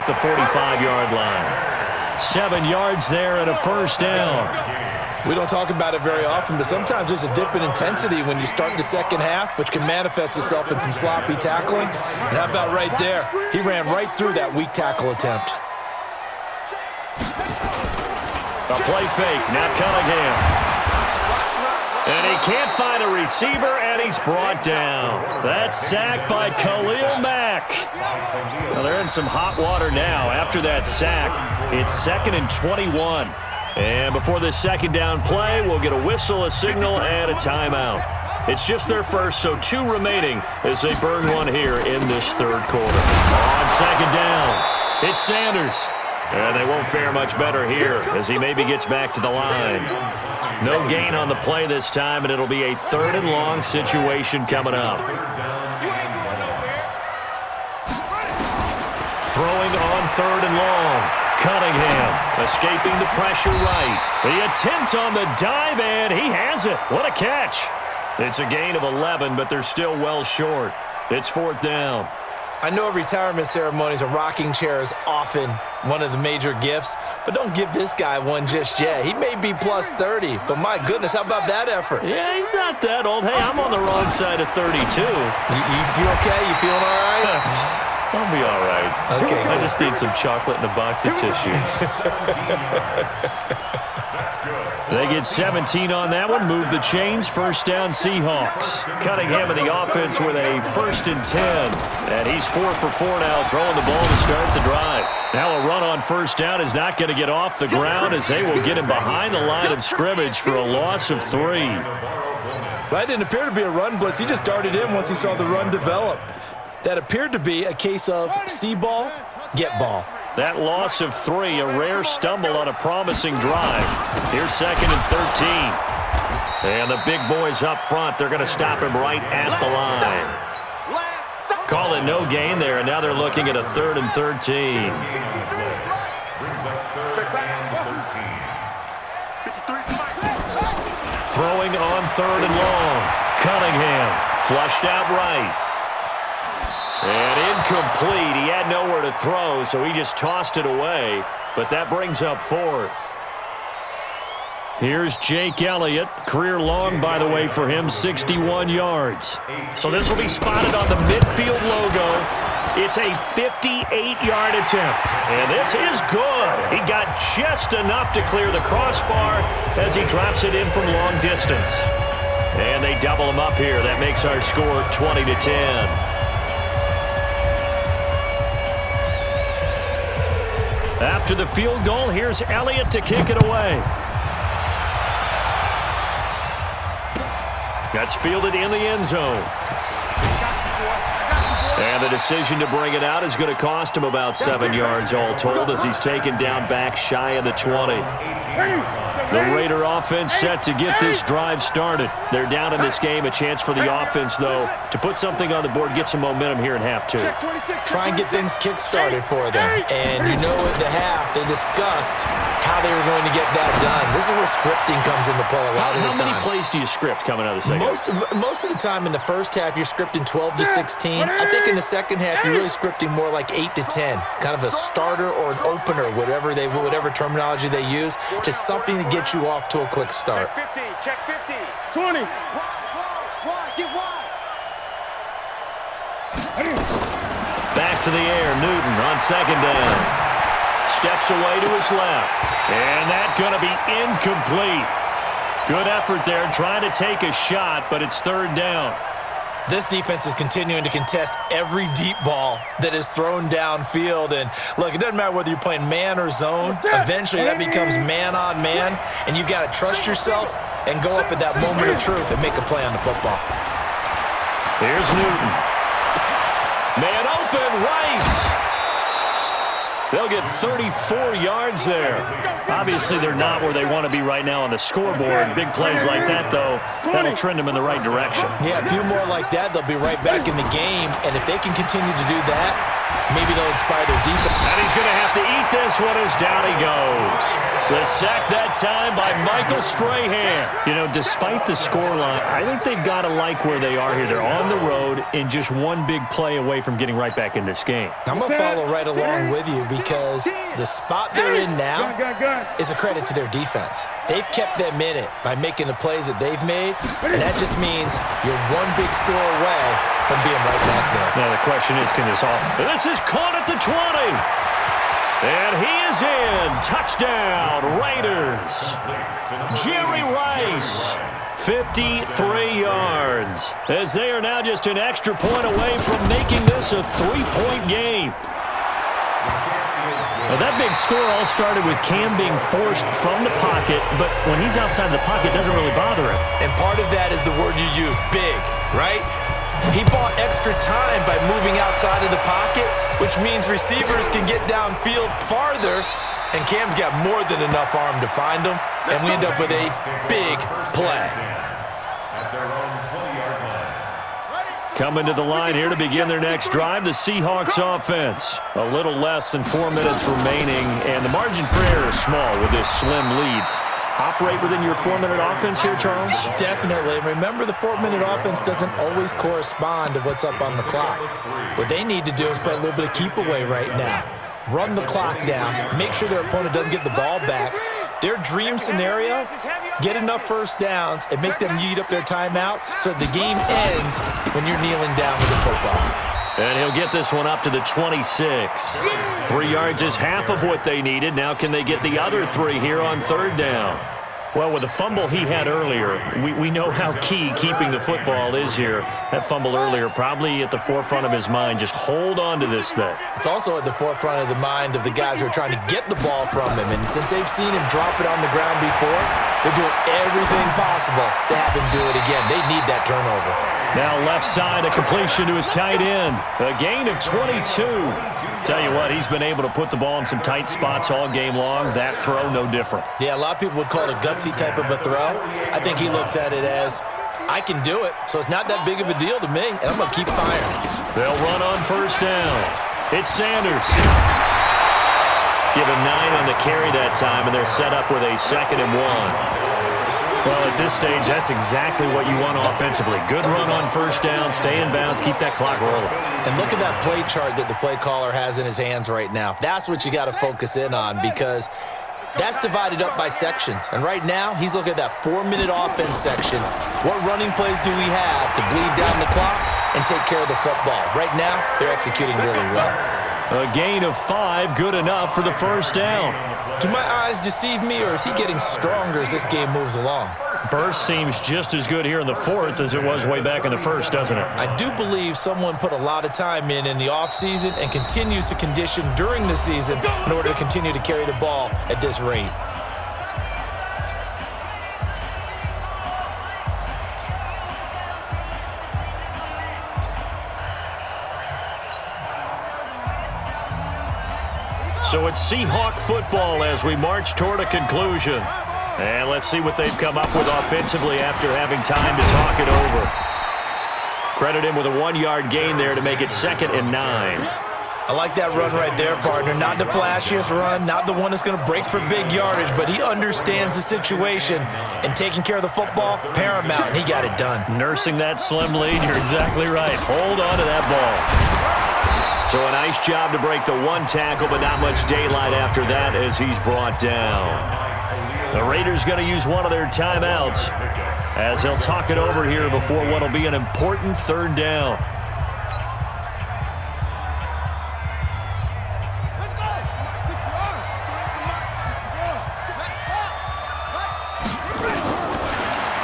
about the 45-yard line. 7 yards there and a first down. We don't talk about it very often, but sometimes there's a dip in intensity when you start the second half, which can manifest itself in some sloppy tackling. And how about right there? He ran right through that weak tackle attempt. A play fake. Now Cunningham. And he can't find a receiver, and he's brought down. That's sacked by Khalil Mack. Well, they're in some hot water now. After that sack, it's 2nd and 21. And before this second down play, we'll get a whistle, a signal, and a timeout. It's just their first, so 2 remaining as they burn one here in this third quarter. On second down, it's Sanders. And they won't fare much better here as he maybe gets back to the line. No gain on the play this time, and it'll be a 3rd and long situation coming up. Throwing on 3rd and long. Cunningham escaping the pressure right. The attempt on the dive, and he has it. What a catch. It's a gain of 11, but they're still well short. It's 4th down. I know retirement ceremonies, a rocking chair is often one of the major gifts, but don't give this guy one just yet. He may be plus 30, but my goodness, how about that effort? Yeah, he's not that old. Hey, I'm on the wrong side of 32. You okay? You feeling all right? I'll be all right. Okay, I just need some chocolate and a box of tissues. They get 17 on that one. Move the chains. First down, Seahawks. Cunningham in the offense with a 1st and 10. And he's 4 for 4 now, throwing the ball to start the drive. Now a run on first down is not going to get off the ground as they will get him behind the line of scrimmage for a loss of 3. That didn't appear to be a run blitz. He just darted in once he saw the run develop. That appeared to be a case of see ball, get ball. That loss of 3, a rare stumble on a promising drive. Here's 2nd and 13. And the big boys up front, they're going to stop him right at the line. Call it no gain there, and now they're looking at a 3rd and 13. Throwing on 3rd and long. Cunningham flushed out right. And incomplete. He had nowhere to throw, so he just tossed it away. But that brings up 4th. Here's Jake Elliott. Career long, by the way, for him, 61 yards. So this will be spotted on the midfield logo. It's a 58-yard attempt. And this is good. He got just enough to clear the crossbar as he drops it in from long distance. And they double him up here. That makes our score 20-10. After the field goal, here's Elliott to kick it away. That's fielded in the end zone. And the decision to bring it out is going to cost him about 7 yards all told as he's taken down back shy of the 20. The Raider offense set to get this drive started. They're down in this game. A chance for the offense, though, to put something on the board, get some momentum here in half 2. Try and get things kick-started for them. And you know at the half, they discussed how they were going to get that done. This is where scripting comes into play a lot of the time. How many plays do you script coming out of the second? Most of the time in the first half, you're scripting 12 to 16. I think in the second half, you're really scripting more like 8 to 10. Kind of a starter or an opener, whatever terminology they use. Just something to get you off to a quick start. Check 50. 20. Get wide. Back to the air, Newton on second down. Steps away to his left. And that's going to be incomplete. Good effort there, trying to take a shot, but it's 3rd down. This defense is continuing to contest every deep ball that is thrown downfield. And, look, it doesn't matter whether you're playing man or zone. Eventually, that becomes man on man, and you've got to trust yourself and go up at that moment of truth and make a play on the football. Here's Newton. Man open, Rice. They'll get 34 yards there. Obviously, they're not where they want to be right now on the scoreboard. Big plays like that, though, that'll trend them in the right direction. Yeah, a few more like that, they'll be right back in the game. And if they can continue to do that, maybe they'll inspire their defense. And he's going to have to eat this one as down he goes. The sack that time by Michael Strahan. You know, despite the scoreline, I think they've got to like where they are here. They're on the road and just one big play away from getting right back in this game. I'm going to follow right along with you because the spot they're in now is a credit to their defense. They've kept them in it by making the plays that they've made, and that just means you're one big score away from being right back there. Now the question is, can this off? This is caught at the 20. And he is in. Touchdown, Raiders. Jerry Rice, 53 yards, as they are now just an extra point away from making this a 3-point game. Now that big score all started with Cam being forced from the pocket, but when he's outside the pocket, it doesn't really bother him. And part of that is the word you use, big, right? He bought extra time by moving outside of the pocket, which means receivers can get downfield farther, and Cam's got more than enough arm to find him, and we end up with a big play. Coming to the line here to begin their next drive, the Seahawks offense. A little less than 4 minutes remaining, and the margin for error is small with this slim lead. Operate within your 4-minute offense here, Charles? Definitely. Remember, the 4-minute offense doesn't always correspond to what's up on the clock. What they need to do is play a little bit of keep away right now. Run the clock down. Make sure their opponent doesn't get the ball back. Their dream scenario, get enough first downs and make them eat up their timeouts so the game ends when you're kneeling down with the football. And he'll get this one up to the 26. 3 yards is half of what they needed. Now can they get the other 3 here on third down? Well, with the fumble he had earlier, we know how key keeping the football is here. That fumble earlier probably at the forefront of his mind. Just hold on to this thing. It's also at the forefront of the mind of the guys who are trying to get the ball from him. And since they've seen him drop it on the ground before, they're doing everything possible to have him do it again. They need that turnover. Now left side, a completion to his tight end. A gain of 22. Tell you what, he's been able to put the ball in some tight spots all game long. That throw, no different. Yeah, a lot of people would call it a gutsy type of a throw. I think he looks at it as, I can do it, so it's not that big of a deal to me, and I'm going to keep firing. They'll run on first down. It's Sanders. Give him 9 on the carry that time, and they're set up with a 2nd and 1. Well, at this stage, that's exactly what you want offensively. Good run on first down, stay in bounds, keep that clock rolling. And look at that play chart that the play caller has in his hands right now. That's what you got to focus in on because that's divided up by sections. And right now, he's looking at that 4-minute offense section. What running plays do we have to bleed down the clock and take care of the football? Right now, they're executing really well. A gain of 5, good enough for the first down. Do my eyes deceive me, or is he getting stronger as this game moves along? Burst seems just as good here in the 4th as it was way back in the 1st, doesn't it? I do believe someone put a lot of time in the offseason and continues to condition during the season in order to continue to carry the ball at this rate. So it's Seahawk football as we march toward a conclusion. And let's see what they've come up with offensively after having time to talk it over. Credit him with a 1-yard gain there to make it 2nd and 9. I like that run right there, partner. Not the flashiest run, not the one that's going to break for big yardage, but he understands the situation, and taking care of the football, paramount, and he got it done. Nursing that slim lead, you're exactly right. Hold on to that ball. So a nice job to break the 1 tackle, but not much daylight after that as he's brought down. The Raiders going to use one of their timeouts as they'll talk it over here before what will be an important 3rd down.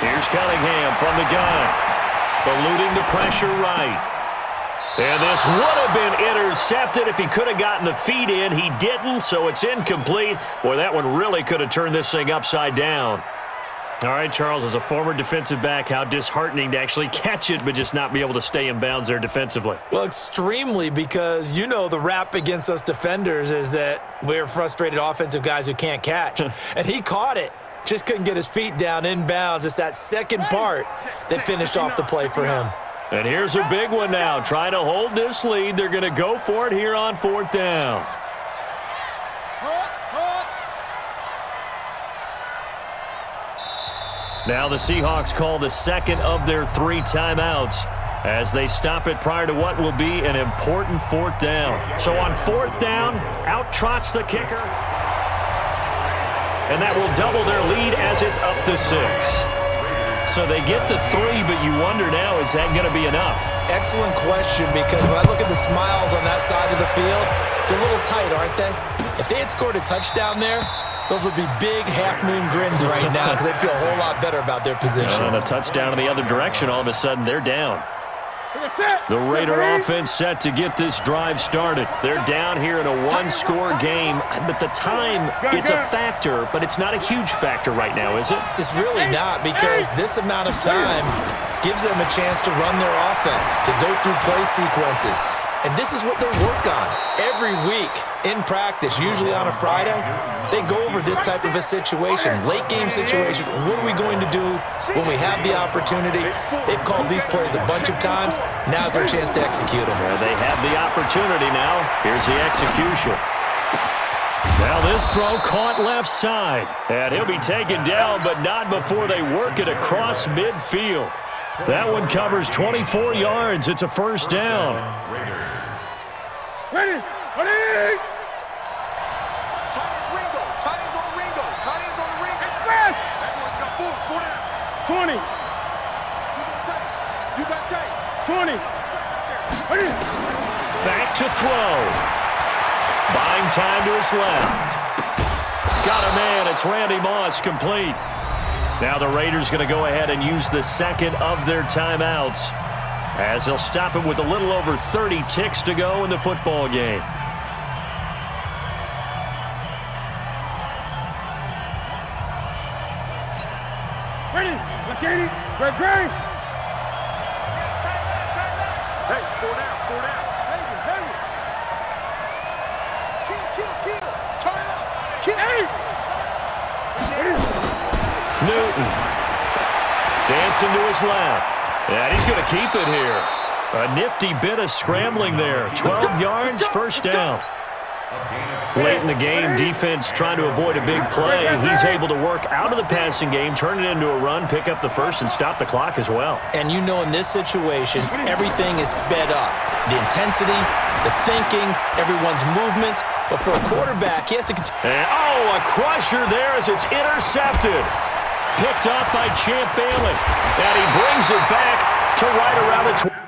Here's Cunningham from the gun, eluding the pressure right. And this would have been intercepted if he could have gotten the feet in. He didn't, so it's incomplete. Boy, that one really could have turned this thing upside down. All right, Charles, as a former defensive back, how disheartening to actually catch it but just not be able to stay in bounds there defensively. Well, extremely, because you know the rap against us defenders is that we're frustrated offensive guys who can't catch. And he caught it. Just couldn't get his feet down in bounds. It's that second part that finished off the play for him. And here's a big one now. Trying to hold this lead. They're going to go for it here on 4th down. Now the Seahawks call the second of their 3 timeouts as they stop it prior to what will be an important 4th down. So on 4th down, out trots the kicker. And that will double their lead as it's up to 6. So they get the 3, but you wonder now, is that going to be enough? Excellent question, because when I look at the smiles on that side of the field, they're a little tight, aren't they? If they had scored a touchdown there, those would be big half-moon grins right now because they'd feel a whole lot better about their position. And a touchdown in the other direction, all of a sudden they're down. The Raider offense set to get this drive started. They're down here in a 1-score game, but the time, it's a factor, but it's not a huge factor right now, is it? It's really not, because this amount of time gives them a chance to run their offense, to go through play sequences. And this is what they work on every week in practice, usually on a Friday. They go over this type of a situation, late game situation. What are we going to do when we have the opportunity? They've called these plays a bunch of times. Now's their chance to execute them. They have the opportunity now. Here's the execution. Now this throw caught left side. And he'll be taken down, but not before they work it across midfield. That one covers 24 yards. It's a 1st down. Ready! Ready! Tight ends on the Ringo. Tight ends on the Ringo. Fast! That one's got 4 down. 20. You got tight. 20. Ready! Back to throw. Buying time to his left. Got a man. It's Randy Moss, complete. Now the Raiders going to go ahead and use the second of their timeouts as they'll stop it with a little over 30 ticks to go in the football game. Ready! McKinney! Greg Gray! Hey, 4 down. Hey! Kill. Turn it up. Kill. Hey! Ready! Newton dancing to his left. And he's going to keep it here. A nifty bit of scrambling there. 12 yards, 1st down. Late in the game, defense trying to avoid a big play. He's able to work out of the passing game, turn it into a run, pick up the 1st, and stop the clock as well. And you know, in this situation, everything is sped up. The intensity, the thinking, everyone's movement. But for a quarterback, he has to continue. And, a crusher there as it's intercepted. Picked up by Champ Bailey. And he brings it back to right around the 20.